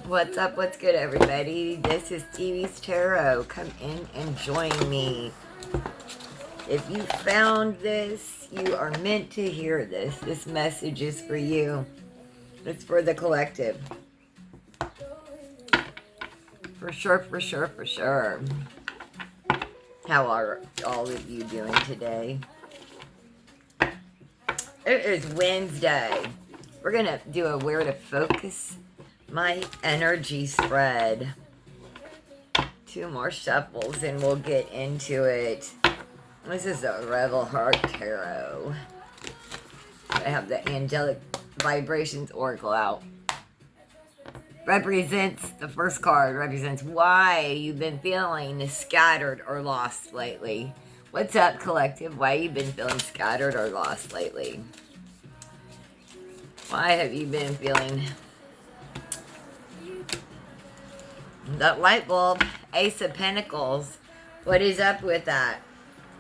What's up? What's good, everybody? This is Stevie's Tarot. Come in and join me. If you found this, you are meant to hear this. This message is for you. It's for the collective. For sure, for sure, for sure. How are all of you doing today? It is Wednesday. We're going to do a where to focus my energy spread. 2 more shuffles and we'll get into it. This is a Revel Heart Tarot. I have the Angelic Vibrations Oracle out. The first card represents why you've been feeling scattered or lost lately. What's up, collective? Why you've been feeling scattered or lost lately? Why have you been feeling... That light bulb, Ace of Pentacles. What is up with that?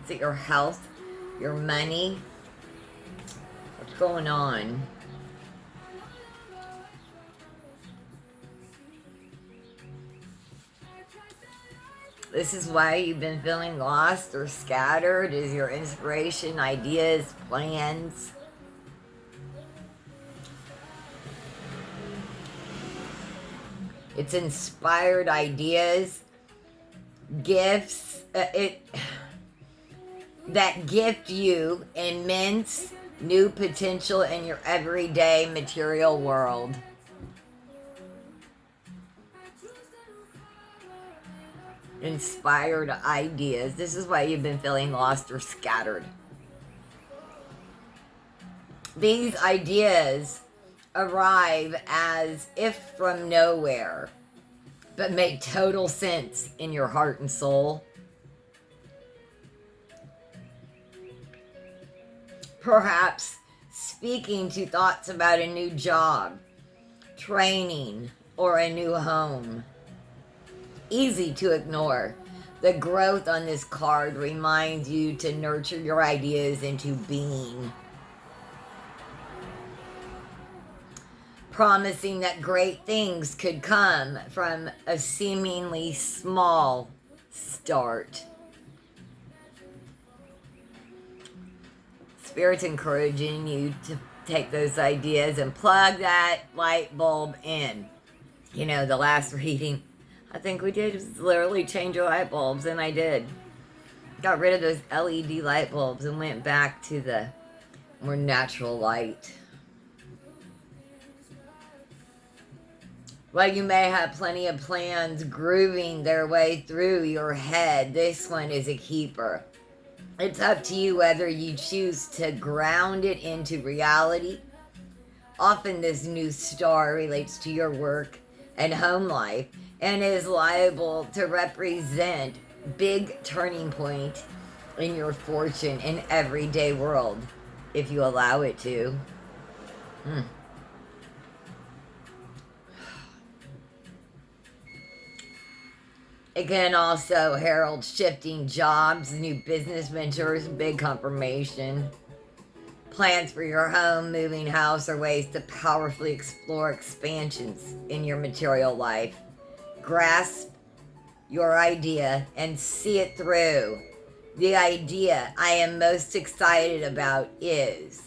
Is it your health? Your money? What's going on? This is why you've been feeling lost or scattered. Is your inspiration, ideas, plans? It's inspired ideas, gifts, that gift you immense new potential in your everyday material world. Inspired ideas. This is why you've been feeling lost or scattered. These ideas arrive as if from nowhere, but make total sense in your heart and soul. Perhaps speaking to thoughts about a new job, training, or a new home. Easy to ignore. The growth on this card reminds you to nurture your ideas into being. Promising that great things could come from a seemingly small start. Spirit's encouraging you to take those ideas and plug that light bulb in. You know, the last reading I think we did was literally change your light bulbs, and I did. Got rid of those LED light bulbs and went back to the more natural light. While you may have plenty of plans grooving their way through your head, this one is a keeper. It's up to you whether you choose to ground it into reality. Often this new star relates to your work and home life and is liable to represent big turning point in your fortune and everyday world, if you allow it to. It can also herald shifting jobs, new business ventures, big confirmation, plans for your home, moving house, or ways to powerfully explore expansions in your material life. Grasp your idea and see it through. The idea I am most excited about is...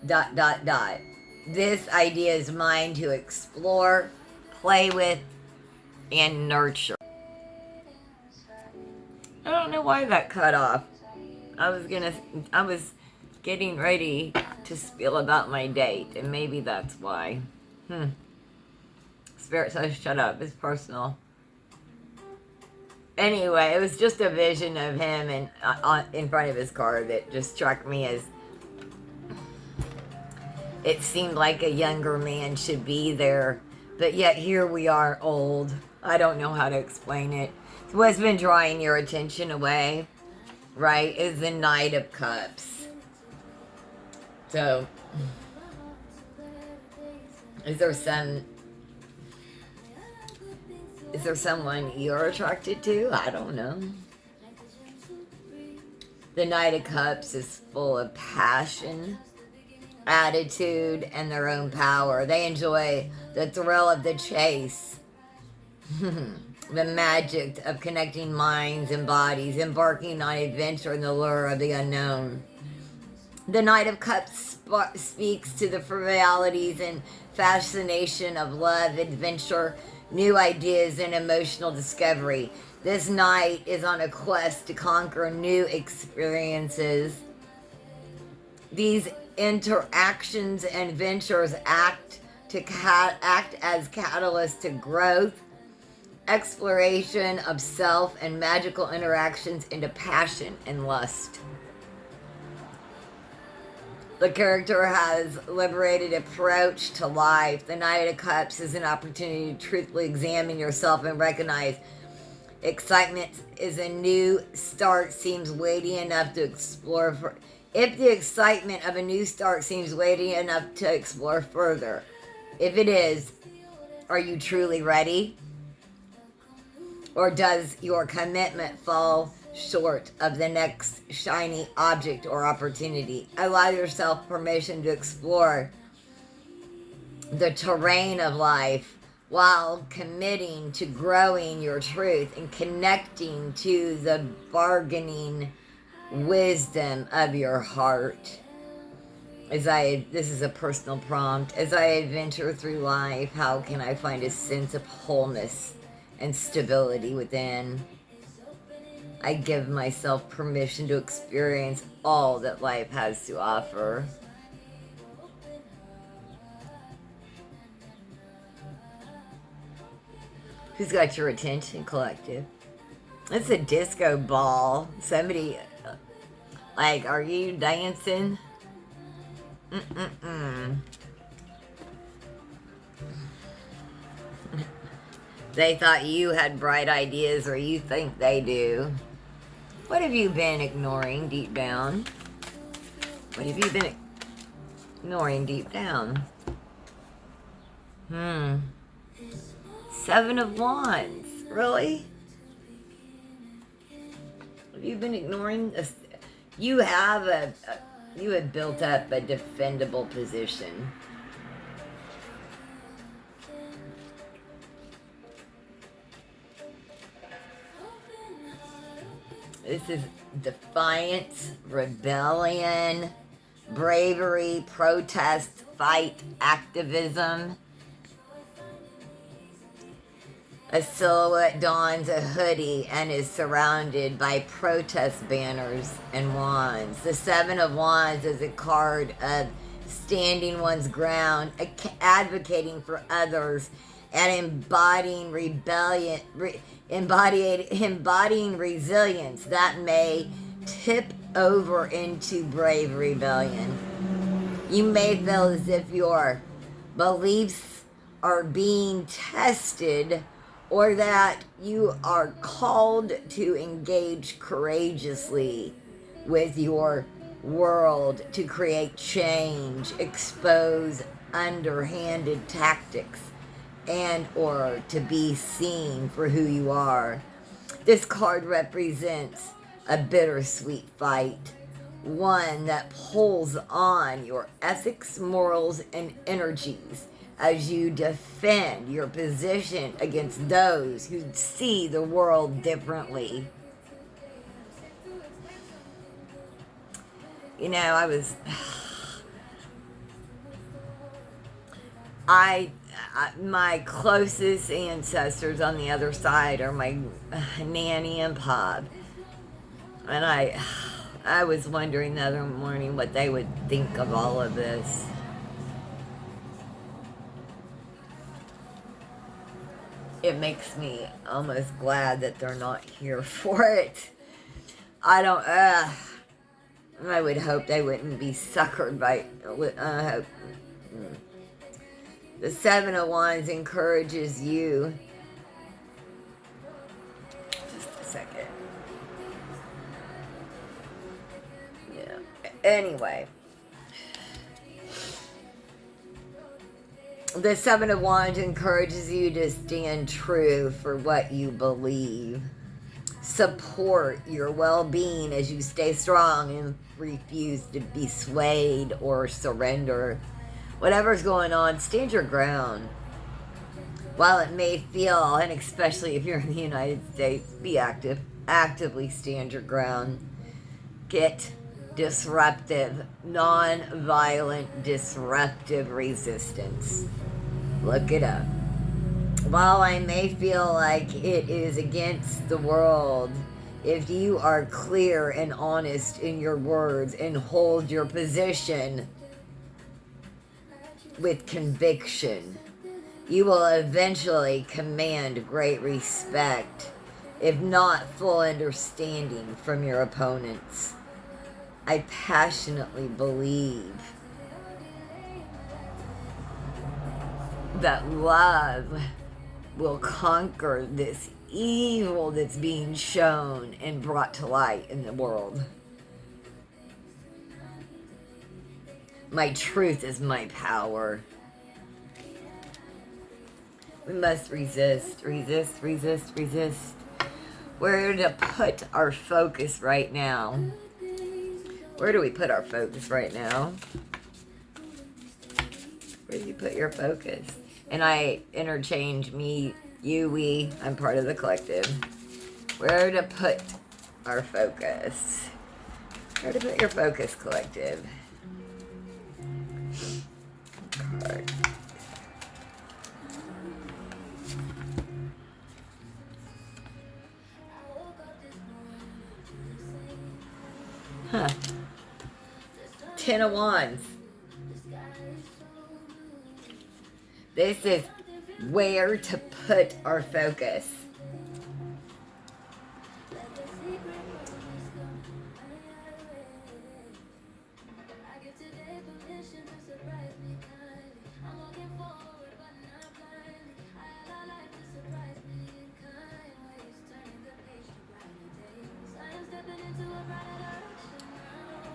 This idea is mine to explore, play with, and nurture. I don't know why that cut off. I was getting ready to spill about my date, and maybe that's why. Spirit says shut up, it's personal. Anyway, it was just a vision of him and in front of his car that just struck me as it seemed like a younger man should be there, but yet here we are old. I don't know how to explain it. So what's been drawing your attention away, right, is the Knight of Cups. So, is there someone you're attracted to? I don't know. The Knight of Cups is full of passion, attitude, and their own power. They enjoy the thrill of the chase, the magic of connecting minds and bodies, embarking on adventure in the lure of the unknown. The Knight of Cups speaks to the frivolity and fascination of love, adventure, new ideas, and emotional discovery. This knight is on a quest to conquer new experiences. These interactions and ventures act as catalysts to growth, exploration of self, and magical interactions into passion and lust. The character has liberated approach to life. The Knight of Cups is an opportunity to truthfully examine yourself and recognize excitement is a new start seems weighty enough to explore. If the excitement of a new start seems weighty enough to explore further, if it is, are you truly ready? Or does your commitment fall short of the next shiny object or opportunity? Allow yourself permission to explore the terrain of life while committing to growing your truth and connecting to the bargaining wisdom of your heart. This is a personal prompt. As I adventure through life, how can I find a sense of wholeness and stability within? I give myself permission to experience all that life has to offer. Who's got your attention, collective? It's a disco ball. Somebody, like, are you dancing? They thought you had bright ideas, or you think they do. What have you been ignoring deep down? What have you been ignoring deep down? 7 of Wands. Really? Have you been ignoring this? You have built up a defendable position. This is defiance, rebellion, bravery, protest, fight, activism. A silhouette dons a hoodie and is surrounded by protest banners and wands. The 7 of Wands is a card of standing one's ground, advocating for others, and embodying rebellion, embodying resilience that may tip over into brave rebellion. You may feel as if your beliefs are being tested, or that you are called to engage courageously with your world to create change, expose underhanded tactics, and or to be seen for who you are. This card represents a bittersweet fight, one that pulls on your ethics, morals, and energies as you defend your position against those who see the world differently. You know, my closest ancestors on the other side are my nanny and pop. And I was wondering the other morning what they would think of all of this. It makes me almost glad that they're not here for it. I would hope they wouldn't be suckered by, the 7 of Wands encourages you. Just a second. Yeah. Anyway. The 7 of Wands encourages you to stand true for what you believe. Support your well-being as you stay strong and refuse to be swayed or surrender. Whatever's going on, stand your ground. While it may feel, and especially if you're in the United States, be active. Actively stand your ground. Get disruptive, non-violent, disruptive resistance. Look it up. While I may feel like it is against the world, if you are clear and honest in your words and hold your position with conviction, you will eventually command great respect, if not full understanding, from your opponents. I passionately believe that love will conquer this evil that's being shown and brought to light in the world. My truth is my power. We must resist, resist, resist, resist. Where to put our focus right now? Where do we put our focus right now? Where do you put your focus? And I interchange me, you, we. I'm part of the collective. Where to put our focus? Where to put your focus, collective? Card. Huh. 10 of Wands. This is where to put our focus.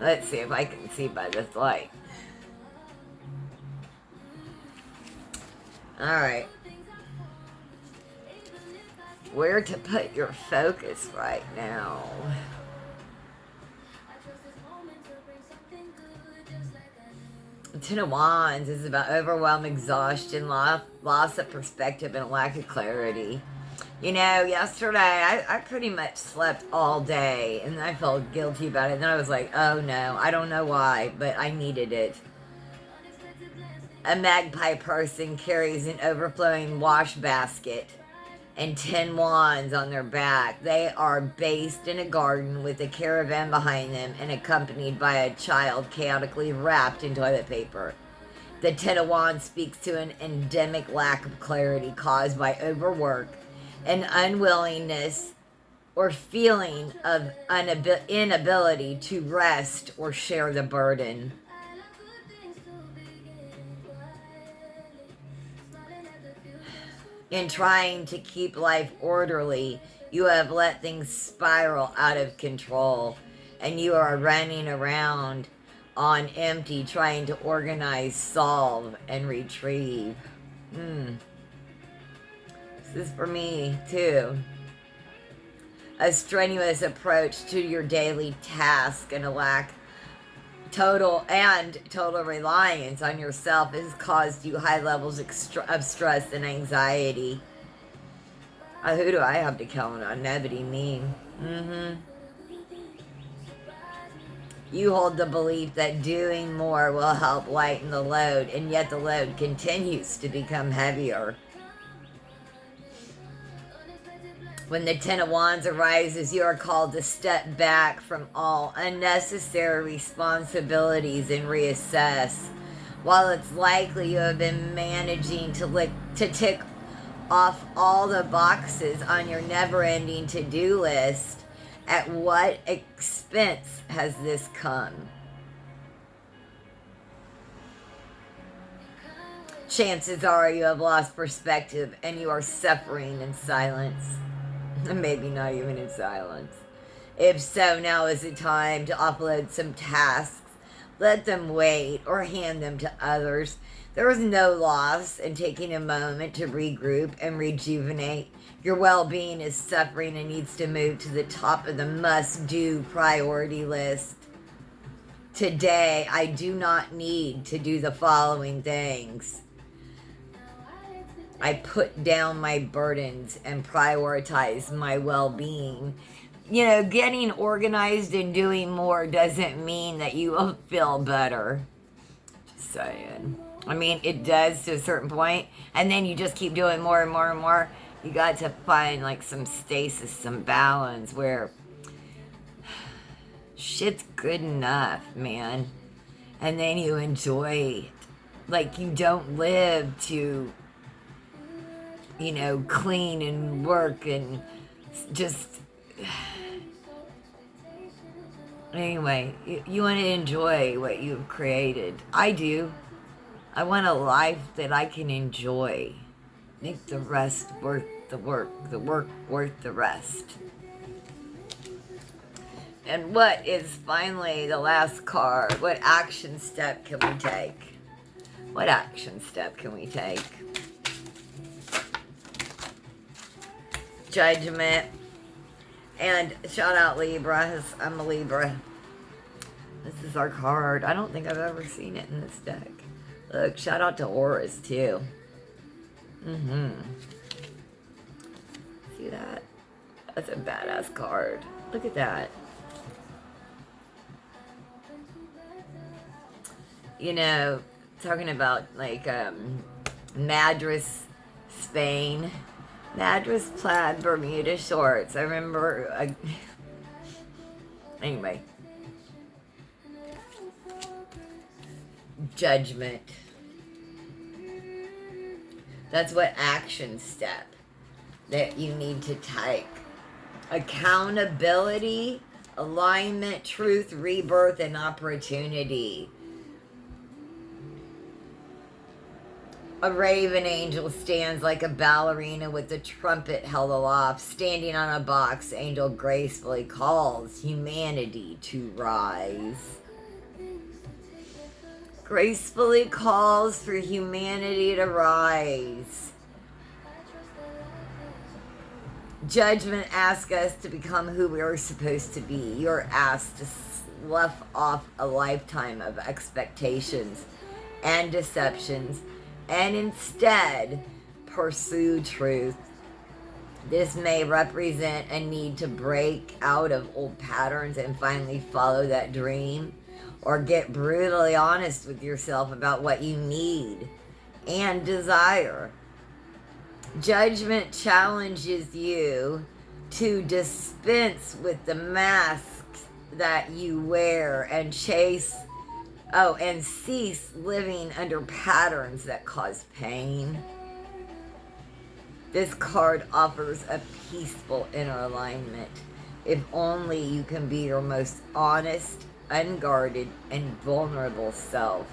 Let's see if I can see by this light. Alright. Where to put your focus right now? Ten of Wands is about overwhelm, exhaustion, loss of perspective, and lack of clarity. You know, yesterday, I pretty much slept all day, and I felt guilty about it. And then I was like, oh no, I don't know why, but I needed it. A magpie person carries an overflowing wash basket and 10 wands on their back. They are based in a garden with a caravan behind them and accompanied by a child chaotically wrapped in toilet paper. The 10 of Wands speaks to an endemic lack of clarity caused by overwork, an unwillingness or feeling of inability to rest or share the burden. In trying to keep life orderly, you have let things spiral out of control, and you are running around on empty trying to organize, solve, and retrieve. This is for me, too. A strenuous approach to your daily task and a total reliance on yourself has caused you high levels of stress and anxiety. Who do I have to count on? Nobody, me. You hold the belief that doing more will help lighten the load, and yet the load continues to become heavier. When the 10 of Wands arises, you are called to step back from all unnecessary responsibilities and reassess. While it's likely you have been managing to tick off all the boxes on your never-ending to-do list, at what expense has this come? Chances are you have lost perspective and you are suffering in silence. Maybe not even in silence. If so, now is the time to offload some tasks. Let them wait or hand them to others. There is no loss in taking a moment to regroup and rejuvenate. Your well-being is suffering and needs to move to the top of the must-do priority list. Today, I do not need to do the following things. I put down my burdens and prioritize my well-being. You know, getting organized and doing more doesn't mean that you will feel better. Just saying. I mean, it does to a certain point, and then you just keep doing more and more and more. You got to find like some stasis, some balance where shit's good enough, man. And then you enjoy it. Like, you don't live to, you know, clean and work and just... Anyway, you want to enjoy what you've created. I do. I want a life that I can enjoy. Make the rest worth the work worth the rest. And what is finally the last card? What action step can we take? What action step can we take? Judgment. And shout out Libras. I'm a Libra. This is our card. I don't think I've ever seen it in this deck. Look, shout out to Auras too. See that? That's a badass card. Look at that. You know, talking about like Madras, Spain. Madras plaid Bermuda shorts. I remember... Anyway. Judgment. That's what action step that you need to take. Accountability, alignment, truth, rebirth, and opportunity. A raven angel stands like a ballerina with the trumpet held aloft. Standing on a box, angel gracefully calls humanity to rise. Gracefully calls for humanity to rise. Judgment asks us to become who we are supposed to be. You're asked to slough off a lifetime of expectations and deceptions, and instead pursue truth. This may represent a need to break out of old patterns and finally follow that dream, or get brutally honest with yourself about what you need and desire. Judgment challenges you to dispense with the masks that you wear and and cease living under patterns that cause pain. This card offers a peaceful inner alignment. If only you can be your most honest, unguarded, and vulnerable self.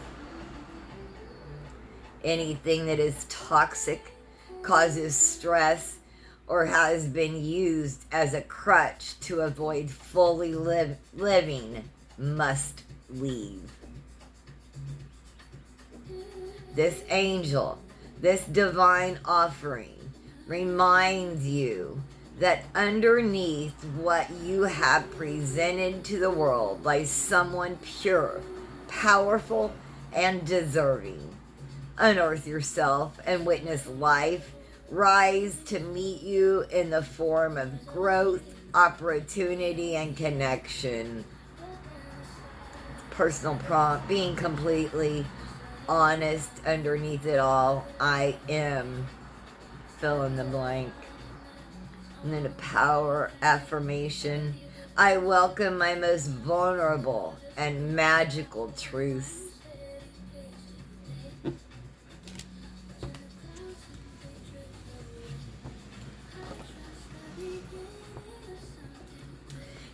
Anything that is toxic, causes stress, or has been used as a crutch to avoid fully living must leave. This angel, this divine offering, reminds you that underneath what you have presented to the world lies someone pure, powerful, and deserving. Unearth yourself and witness life rise to meet you in the form of growth, opportunity, and connection. Personal prompt, being completely honest underneath it all. I am fill in the blank. And then a power affirmation. I welcome my most vulnerable and magical truths.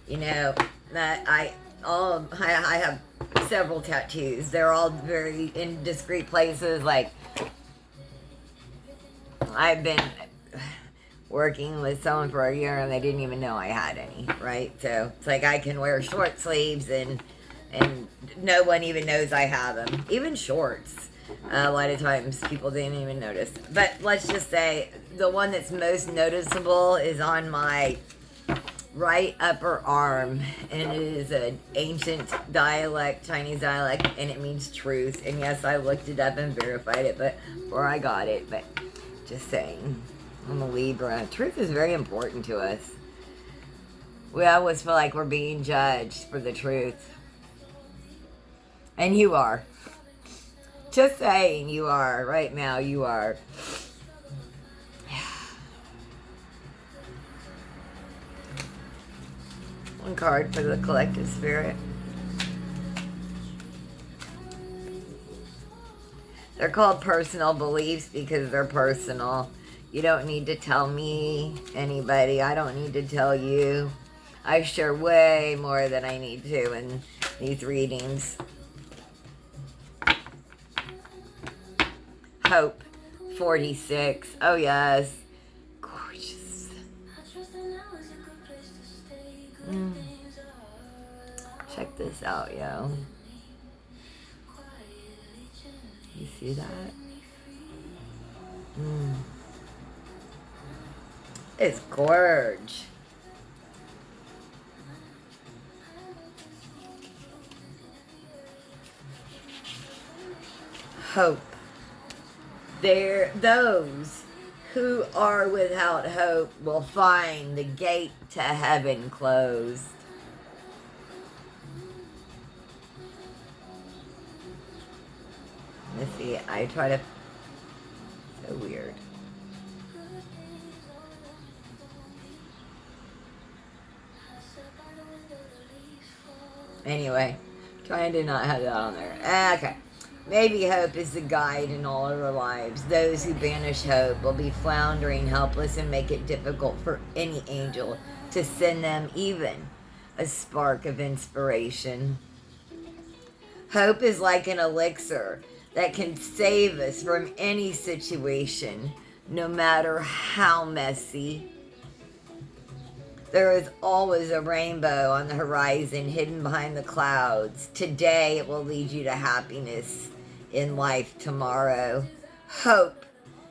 You know, that I have several tattoos. They're all very in discreet places. Like, I've been working with someone for a year and they didn't even know I had any, right? So it's like I can wear short sleeves and no one even knows I have them. Even shorts. A lot of times people didn't even notice. But let's just say the one that's most noticeable is on my right upper arm, and it is an ancient dialect, Chinese dialect, and it means truth. And yes, I looked it up and verified it, but before I got it, but Just saying. I'm a Libra. Truth is very important to us. We always feel like we're being judged for the truth. And you are. Just saying, you are. Right now, you are. One card for the collective spirit. They're called personal beliefs because they're personal. You don't need to tell me, anybody. I don't need to tell you. I share way more than I need to in these readings. Hope, 46. Oh, yes. Gorgeous. Check this out, yo. You see that? It's gorge. Hope. Those who are without hope will find the gate to heaven closed. Let's see, I try to... So weird. Anyway, trying to not have that on there. Okay. Maybe hope is the guide in all of our lives. Those who banish hope will be floundering, helpless, and make it difficult for any angel to send them even a spark of inspiration. Hope is like an elixir that can save us from any situation, no matter how messy. There is always a rainbow on the horizon hidden behind the clouds. Today it will lead you to happiness in life tomorrow. Hope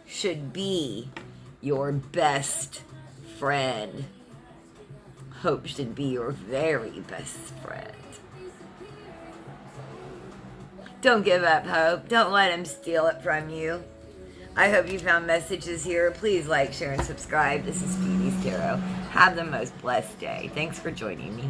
should be your best friend. Hope should be your very best friend. Don't give up hope. Don't let him steal it from you. I hope you found messages here. Please like, share, and subscribe. This is Stevie's Tarot. Have the most blessed day. Thanks for joining me.